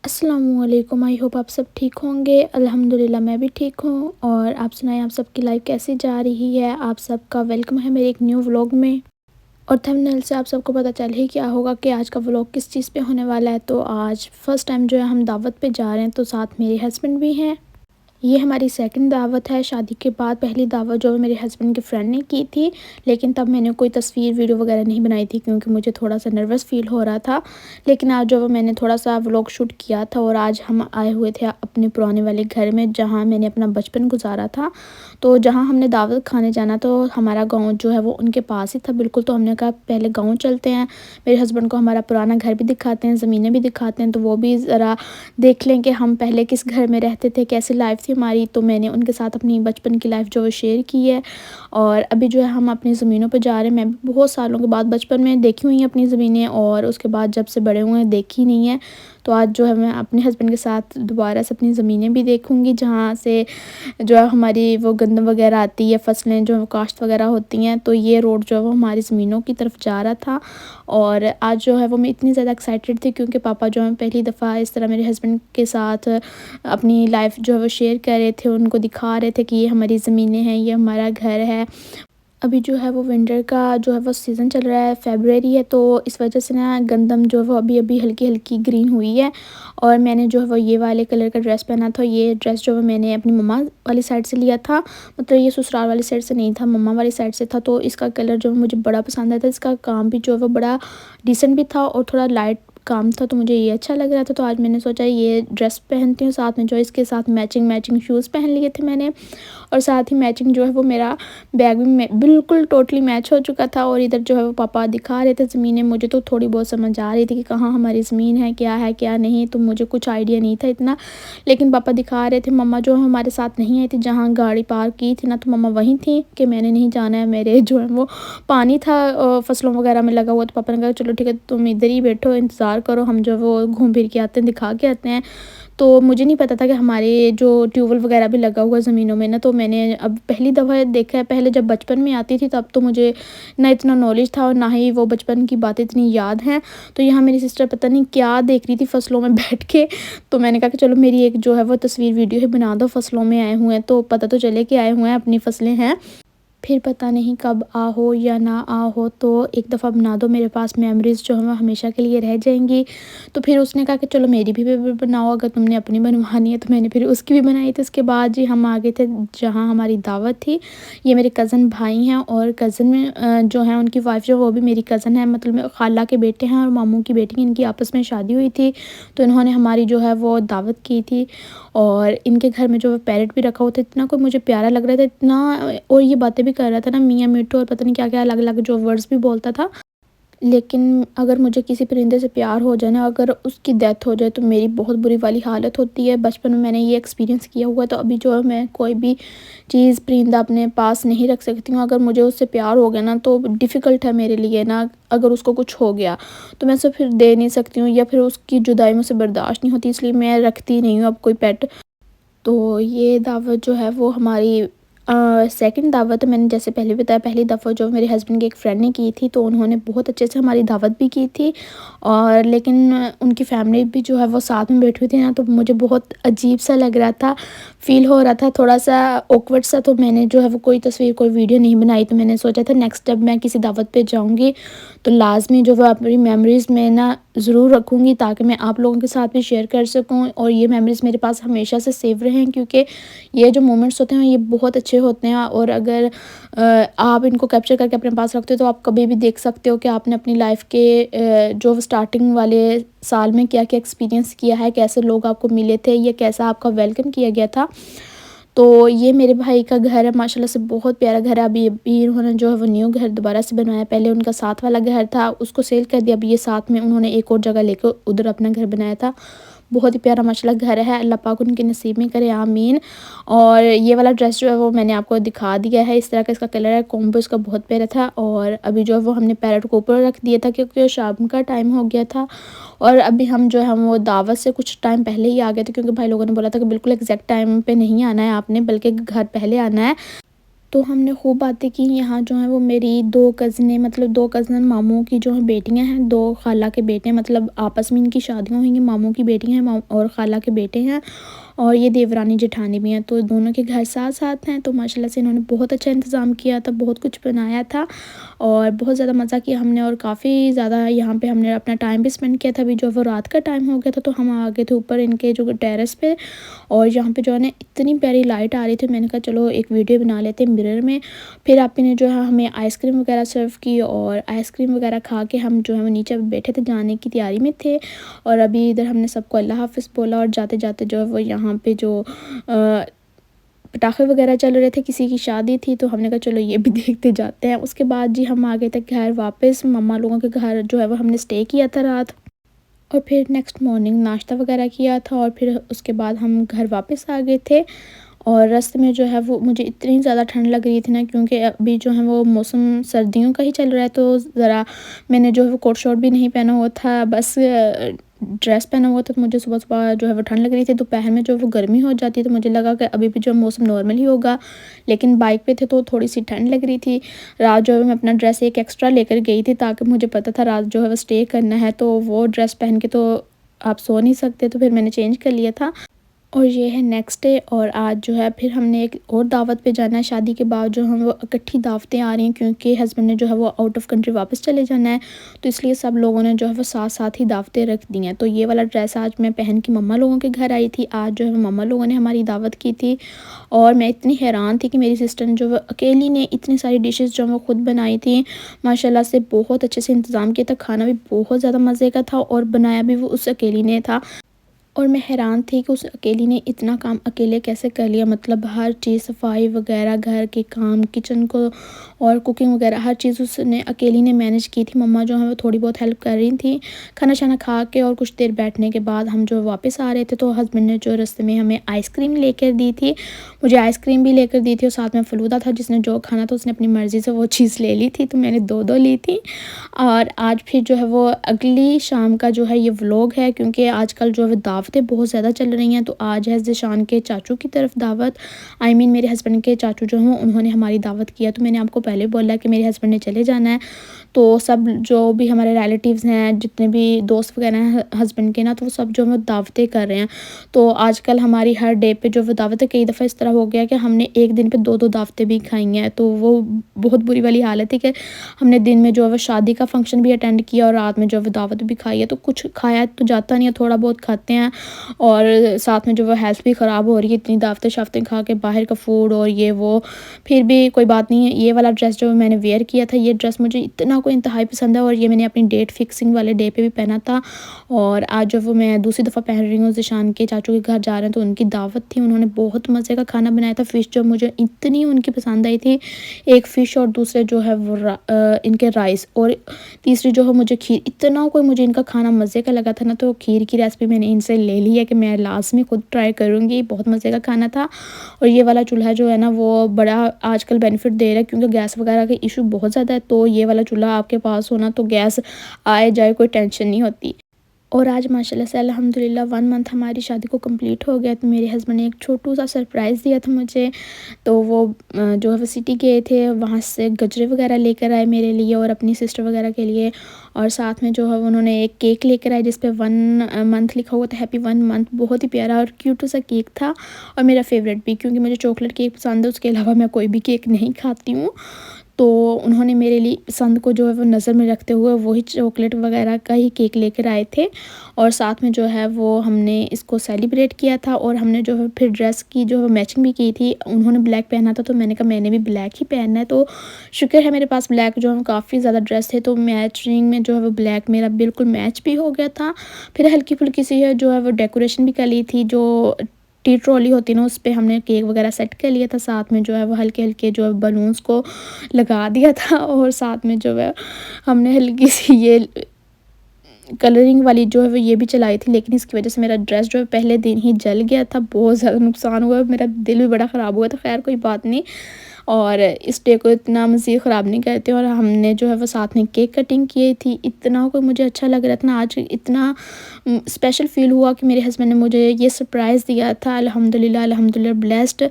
अस्सलामुअलैकुम। I hope आप सब ठीक होंगे। अल्हम्दुलिल्लाह मैं भी ठीक हूँ। और आप सुनाएं, आप सबकी लाइफ कैसी जा रही है। आप सबका वेलकम है मेरे एक न्यू व्लॉग में। और थंबनेल से आप सबको पता चल ही क्या होगा कि आज का व्लॉग किस चीज़ पे होने वाला है। तो आज फर्स्ट टाइम जो है हम दावत पे जा रहे हैं, तो साथ मेरे हस्बैंड भी हैं। ये हमारी सेकंड दावत है शादी के बाद। पहली दावत जो मेरे हस्बैंड के फ्रेंड ने की थी, लेकिन तब मैंने कोई तस्वीर वीडियो वगैरह नहीं बनाई थी क्योंकि मुझे थोड़ा सा नर्वस फ़ील हो रहा था। लेकिन आज जो मैंने थोड़ा सा व्लॉग शूट किया था, और आज हम आए हुए थे अपने पुराने वाले घर में जहाँ मैंने अपना बचपन गुजारा था। तो जहाँ हमने दावत खाने जाना, तो हमारा गाँव जो है वो उनके पास ही था बिल्कुल। तो हमने कहा पहले गाँव चलते हैं, मेरे हस्बैंड को हमारा पुराना घर भी दिखाते हैं, ज़मीनें भी दिखाते हैं, तो वो भी ज़रा देख लें कि हम पहले किस घर में रहते थे, कैसी लाइफ थी हमारी। तो मैंने उनके साथ अपनी बचपन की लाइफ जो है शेयर की है। और अभी जो है हम अपनी ज़मीनों पर जा रहे हैं। मैं भी बहुत सालों के बाद बचपन में देखी हुई हैं अपनी ज़मीनें, और उसके बाद जब से बड़े हुए हैं देखी नहीं है। तो आज जो है मैं अपने हस्बैंड के साथ दोबारा से अपनी ज़मीनें भी देखूंगी, जहाँ से जो है हमारी वो गंदम वगैरह आती है, फसलें जो काश्त वगैरह होती हैं। तो ये रोड जो है वो हमारी ज़मीनों की तरफ जा रहा था। और आज जो है वो मैं इतनी ज़्यादा एक्साइटेड थी क्योंकि पापा जो है पहली दफ़ा इस तरह मेरे हस्बैंड के साथ अपनी लाइफ जो है वो शेयर कर रहे थे, उनको दिखा रहे थे कि ये हमारी ज़मीनें हैं, ये हमारा घर है। अभी जो है वो विंटर का जो है वो सीज़न चल रहा है, फ़रवरी है, तो इस वजह से ना गंदम जो है वो अभी-अभी हल्की-हल्की ग्रीन हुई है। और मैंने जो है वो ये वाले कलर का ड्रेस पहना था। ये ड्रेस जो है मैंने अपनी मम्मा वाली साइड से लिया था, मतलब ये ससुराल वाली साइड से नहीं था, मम्मा वाली साइड से था। तो इसका कलर जो है मुझे बड़ा पसंद आया था। इसका काम भी जो है वो बड़ा डिसेंट भी था और थोड़ा लाइट काम था, तो मुझे ये अच्छा लग रहा था। तो आज मैंने सोचा ये ड्रेस पहनती हूँ, साथ में जो इसके साथ मैचिंग शूज़ पहन लिए थे मैंने। और साथ ही मैचिंग जो है वो मेरा बैग भी बिल्कुल टोटली मैच हो चुका था। और इधर जो है वो पापा दिखा रहे थे ज़मीनें। मुझे तो थोड़ी बहुत समझ आ रही थी कि कहाँ हमारी ज़मीन है क्या नहीं, तो मुझे कुछ आइडिया नहीं था इतना। लेकिन पापा दिखा रहे थे। मम्मा जो हमारे साथ नहीं आई थी, जहाँ गाड़ी पार्क की थी ना, तो मम्मा वहीं थी कि मैंने नहीं जाना है। मेरे जो है वो पानी था फसलों वगैरह में लगा हुआ, तो पापा ने कहा चलो ठीक है, तुम इधर ही बैठो, इंतज़ार करो, हम जो है वो घूम फिर के आते हैं, दिखा के आते हैं। तो मुझे नहीं पता था कि हमारे जो ट्यूबवेल वगैरह भी लगा हुआ ज़मीनों में ना, तो मैंने अब पहली दफ़ा देखा है। पहले जब बचपन में आती थी तब तो मुझे ना इतना नॉलेज था और ना ही वो बचपन की बातें इतनी याद हैं। तो यहाँ मेरी सिस्टर पता नहीं क्या देख रही थी फसलों में बैठ के। तो मैंने कहा कि चलो मेरी एक जो है वो तस्वीर वीडियो ही बना दो, फसलों में आए हुए हैं तो पता तो चले कि आए हुए हैं, अपनी फसलें हैं। फिर पता नहीं कब आ हो या ना आ हो, तो एक दफ़ा बना दो, मेरे पास मेमोरीज़ जो हैं वो हमेशा के लिए रह जाएंगी। तो फिर उसने कहा कि चलो मेरी भी बनाओ, अगर तुमने अपनी बनवानी है। तो मैंने फिर उसकी भी बनाई थी। उसके बाद जी हम आ गए थे जहाँ हमारी दावत थी। ये मेरे कज़न भाई हैं, और कज़न में जो है उनकी वाइफ जो वो भी मेरी कज़न है, मतलब मेरे खाला के बेटे हैं और मामू की बेटी, इनकी आपस में शादी हुई थी। तो इन्होंने हमारी जो है वो दावत की थी। और इनके घर में जो है पैरट भी रखा हुआ था, इतना कोई मुझे प्यारा लग रहा था इतना। और ये बातें भी कर रहा था ना, मियाँ मिट्टू और पता नहीं क्या क्या अलग अलग जो वर्ड्स भी बोलता था। लेकिन अगर मुझे किसी परिंदे से प्यार हो जाए ना, अगर उसकी डेथ हो जाए, तो मेरी बहुत बुरी वाली हालत होती है। बचपन में मैंने ये एक्सपीरियंस किया हुआ है। तो अभी जो है मैं कोई भी चीज़ परिंदा अपने पास नहीं रख सकती हूँ। अगर मुझे उससे प्यार हो गया ना, तो डिफ़िकल्ट है मेरे लिए ना, अगर उसको कुछ हो गया तो मैं उसे फिर दे नहीं सकती हूँ, या फिर उसकी जुदाई मुझसे बर्दाश्त नहीं होती, इसलिए मैं रखती नहीं हूँ अब कोई पेट। तो ये दावत जो है वो हमारी सेकंड दावत है। मैंने जैसे पहले बताया, पहली दफ़ा जो मेरे हस्बैंड के एक फ्रेंड ने की थी, तो उन्होंने बहुत अच्छे से हमारी दावत भी की थी। और लेकिन उनकी फैमिली भी जो है वो साथ में बैठी हुई थी ना, तो मुझे बहुत अजीब सा लग रहा था, फ़ील हो रहा था थोड़ा सा ऑकवर्ड सा। तो मैंने जो है वो कोई तस्वीर कोई वीडियो नहीं बनाई। तो मैंने सोचा था नेक्स्ट जब मैं किसी दावत पे जाऊँगी तो लाज़मी जो है अपनी मेमोरीज़ में ना ज़रूर रखूँगी, ताकि मैं आप लोगों के साथ भी शेयर कर सकूँ और ये मेमोरीज़ मेरे पास हमेशा से सेव रहें। क्योंकि ये जो मोमेंट्स होते हैं ये बहुत अच्छे होते हैं, और अगर आप इनको कैप्चर करके अपने पास रखते हो तो आप कभी भी देख सकते हो कि आपने अपनी लाइफ के जो स्टार्टिंग वाले साल में क्या क्या एक्सपीरियंस किया है, कैसे लोग आपको मिले थे, या कैसा आपका वेलकम किया गया था। तो ये मेरे भाई का घर है, माशाल्लाह से बहुत प्यारा घर है। अभी अभी उन्होंने जो है वो न्यू घर दोबारा से बनवाया। पहले उनका साथ वाला घर था, उसको सेल कर दिया। अभी ये साथ में उन्होंने एक और जगह लेकर उधर अपना घर बनाया था। बहुत ही प्यारा माशाल्लाह घर है, अल्लाह पाक उनके नसीब में करे, आमीन। और ये वाला ड्रेस जो है वो मैंने आपको दिखा दिया है, इस तरह का इसका कलर है, कॉम्बो इसका बहुत प्यारा था। और अभी जो है वो हमने पैरेट को ऊपर रख दिया था क्योंकि शाम का टाइम हो गया था। और अभी हम जो है वो दावत से कुछ टाइम पहले ही आ गए थे, क्योंकि भाई लोगों ने बोला था कि बिल्कुल एग्जैक्ट टाइम पे नहीं आना है आपने, बल्कि घर पहले आना है। तो हमने खूब बातें की। यहाँ जो है वो मेरी 2 कज़िनें, मतलब 2 कज़न मामू की जो है बेटियाँ हैं, 2 खाला के बेटे हैं, मतलब आपस में इनकी शादियाँ हुई हैं। मामू की बेटियाँ हैं और खाला के बेटे हैं, और ये देवरानी जेठानी भी हैं। तो दोनों के घर साथ-साथ हैं, तो माशाल्लाह से इन्होंने बहुत अच्छा इंतज़ाम किया था, बहुत कुछ बनाया था और बहुत ज़्यादा मज़ा किया हमने। और काफ़ी ज़्यादा यहाँ पे हमने अपना टाइम भी स्पेंड किया था। अभी जो है वो रात का टाइम हो गया था, तो हम आ गए थे ऊपर इनके जो टेरेस पे, और यहाँ पे जो है ना इतनी प्यारी लाइट आ रही थी, मैंने कहा चलो एक वीडियो बना लेते हैं मिरर में। फिर आपी ने जो है हमें आइसक्रीम वगैरह सर्व की, और आइसक्रीम वगैरह खा के हम जो है वो नीचे बैठे थे, जाने की तैयारी में थे। और अभी इधर हमने सबको अल्लाह हाफ़िज़ बोला, और जाते-जाते जो है वो यहाँ पे जो पटाखे वगैरह चल रहे थे, किसी की शादी थी, तो हमने कहा चलो ये भी देखते जाते हैं। उसके बाद जी हम आ गए थे घर वापस, मम्मा लोगों के घर जो है वो हमने स्टे किया था रात, और फिर नेक्स्ट मॉर्निंग नाश्ता वगैरह किया था, और फिर उसके बाद हम घर वापस आ गए थे। और रास्ते में जो है वो मुझे इतनी ज़्यादा ठंड लग रही थी ना, क्योंकि अभी जो है वो मौसम सर्दियों का ही चल रहा है, तो ज़रा मैंने जो है वो कोट शॉर्ट भी नहीं पहना हुआ था, बस ड्रेस पहना हुआ था। तो मुझे सुबह-सुबह जो है वो ठंड लग रही थी, दोपहर में जो है वो गर्मी हो जाती है, तो मुझे लगा कि अभी भी जो मौसम नॉर्मल ही होगा, लेकिन बाइक पे थे तो थोड़ी-सी ठंड लग रही थी। रात जो है मैं अपना ड्रेस एक एक्स्ट्रा लेकर गई थी, ताकि मुझे पता था रात जो है वो स्टे करना है, तो वो ड्रेस पहन के तो आप सो नहीं सकते, तो फिर मैंने चेंज कर लिया था। और ये है नेक्स्ट डे, और आज जो है फिर हमने एक और दावत पे जाना है। शादी के बाद जो हम वो इकट्ठी दावतें आ रही हैं, क्योंकि हस्बैंड ने जो है वो आउट ऑफ कंट्री वापस चले जाना है, तो इसलिए सब लोगों ने जो है वो साथ-साथ ही दावतें रख दी हैं। तो ये वाला ड्रेस आज मैं पहन के मम्मा लोगों के घर आई थी। आज जो है मम्मा लोगों ने हमारी दावत की थी, और मैं इतनी हैरान थी कि मेरी सिस्टर ने जो है अकेली ने इतनी सारी डिशेज़ जो है वो खुद बनाई थी। माशाल्लाह से बहुत अच्छे से इंतज़ाम किया था, खाना भी बहुत ज़्यादा मज़े का था, और बनाया भी वो उस अकेली ने था। और मैं हैरान थी कि उस अकेली ने इतना काम अकेले कैसे कर लिया, मतलब हर चीज़, सफाई वगैरह, घर के काम, किचन को और कुकिंग वगैरह हर चीज़ उसने अकेली ने मैनेज की थी। मम्मा जो है वो थोड़ी बहुत हेल्प कर रही थी। खाना शाना खा के और कुछ देर बैठने के बाद हम जो वापस आ रहे थे, तो हस्बैंड ने जो रास्ते में हमें आइसक्रीम लेकर दी थी। मुझे आइसक्रीम भी लेकर दी थी, और साथ में फ़लूदा था। जिसने जो खाना था उसने अपनी मर्ज़ी से वो चीज़ ले ली थी, तो मैंने 2-2 ली थी। और आज फिर जो है वो अगली शाम का जो है ये व्लॉग है, क्योंकि आजकल जो है दावतें बहुत ज़्यादा चल रही हैं। तो आज है ज़ीशान के चाचू की तरफ दावत, आई मीन मेरे हस्बैंड के चाचू जो हैं उन्होंने हमारी दावत किया। तो मैंने आपको पहले बोला कि मेरे हस्बैंड ने चले जाना है, तो सब जो भी हमारे रिलेटिव्स हैं, जितने भी दोस्त वगैरह हैं हस्बैंड के ना, तो वो सब जो है वो दावतें कर रहे हैं। तो आजकल हमारी हर डे पे जो वो दावतें, कई दफ़ा इस तरह हो गया कि हमने एक दिन पे 2-2 दावतें भी खाई हैं। तो वो बहुत बुरी वाली हालत है कि हमने दिन में जो है वो शादी का फंक्शन भी अटेंड किया, और रात में जो है वो दावत भी खाई है। तो कुछ खाया तो जाता नहीं है, थोड़ा बहुत खाते हैं, और साथ में जो वो हेल्थ भी ख़राब हो रही है, इतनी दावतें शावतें खा के, बाहर का फूड और ये वो। फिर भी कोई बात नहीं है। ये वाला ड्रेस जो मैंने वेयर किया था, ये ड्रेस मुझे इतना कोई इंतहाई पसंद है, और ये मैंने अपनी डेट फिक्सिंग वाले डे पे भी पहना था। और आज जो वो मैं दूसरी दफ़ा पहन रही हूँ, ज़ीशान के चाचू के घर जा रहे हैं, तो उनकी दावत थी। उन्होंने बहुत मज़े का खाना बनाया था। फ़िश जो मुझे इतनी उनकी पसंद आई थी, एक फ़िश, और दूसरे जो है वो इनके राइस, और तीसरी जो है मुझे खीर। इतना कोई मुझे इनका खाना मज़े का लगा था ना, तो खीर की रेसिपी मैंने इनसे ले ली है कि मैं लास्ट में खुद ट्राई करूँगी। बहुत मज़े का खाना था। और ये वाला चूल्हा जो है ना वो बड़ा आजकल बेनिफिट दे रहा है, क्योंकि गैस वगैरह का इशू बहुत ज़्यादा है। तो ये वाला चूल्हा आपके पास होना, तो गैस आए जाए कोई टेंशन नहीं होती। और आज माशाल्लाह से अल्हम्दुलिल्लाह 1 मंथ हमारी शादी को कंप्लीट हो गया। तो मेरे हस्बैंड ने एक छोटू-सा सरप्राइज़ दिया था मुझे। तो वो जो है वो सिटी गए थे, वहाँ से गजरे वगैरह लेकर आए मेरे लिए और अपनी सिस्टर वगैरह के लिए। और साथ में जो है उन्होंने एक केक लेकर आए, जिस पे 1 मंथ लिखा हुआ था, हैप्पी 1 मंथ। बहुत ही प्यारा और क्यूट सा केक था, और मेरा फ़ेवरेट भी, क्योंकि मुझे चॉकलेट केक पसंद है। उसके अलावा मैं कोई भी केक नहीं खाती हूँ। तो उन्होंने मेरे लिए पसंद को जो है वो नज़र में रखते हुए वही चॉकलेट वगैरह का ही केक लेकर आए थे। और साथ में जो है वो हमने इसको सेलिब्रेट किया था, और हमने जो है फिर ड्रेस की जो है मैचिंग भी की थी। उन्होंने ब्लैक पहना था, तो मैंने कहा मैंने भी ब्लैक ही पहनना है। तो शुक्र है मेरे पास ब्लैक जो है काफ़ी ज़्यादा ड्रेस थे, तो मैचिंग में जो है वो ब्लैक मेरा बिल्कुल मैच भी हो गया था। फिर हल्की-फुल्की सी है जो है वो डेकोरेशन भी कर ली थी, जो टी ट्रॉली होती है ना, उस पे हमने केक वगैरह सेट कर लिया था। साथ में जो है वो हल्के-हल्के जो है बलून्स को लगा दिया था, और साथ में जो है हमने हल्की सी ये कलरिंग वाली जो है वो ये भी चलाई थी, लेकिन इसकी वजह से मेरा ड्रेस जो है पहले दिन ही जल गया था, बहुत ज़्यादा नुकसान हुआ, मेरा दिल भी बड़ा ख़राब हुआ था। खैर कोई बात नहीं, और इस डे को इतना मज़ीद ख़राब नहीं करते। और हमने जो है वो साथ में केक कटिंग की थी। इतना को मुझे अच्छा लग रहा था ना, आज इतना स्पेशल फ़ील हुआ कि मेरे हस्बैंड ने मुझे ये सरप्राइज़ दिया था। अल्हम्दुलिल्लाह अल्हम्दुलिल्लाह ब्लेस्ड।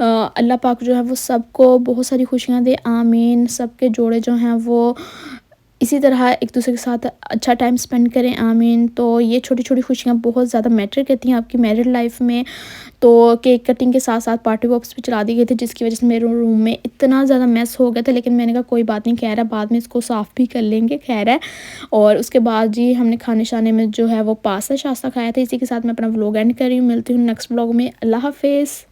अल्लाह पाक जो है वो सबको बहुत सारी खुशियाँ दे, आमीन। सबके जोड़े जो हैं वो इसी तरह एक दूसरे के साथ अच्छा टाइम स्पेंड करें, आमीन। तो ये छोटी-छोटी खुशियाँ बहुत ज़्यादा मैटर करती हैं आपकी मैरिड लाइफ में। तो केक कटिंग के साथ-साथ पार्टी पॉप्स भी चला दिए गए थे, जिसकी वज़ह से मेरे रूम में इतना ज़्यादा मेस हो गया था, लेकिन मैंने कहा कोई बात नहीं, खैर है, बाद में इसको साफ़ भी कर लेंगे, खैर है। और उसके बाद जी हमने खाने-शाने में जो है वो पास्ता शास्ता खाया था। इसी के साथ मैं अपना व्लॉग एंड कर रही हूँ। मिलती हूँ नेक्स्ट व्लॉग में। अल्लाह हाफ़िज़।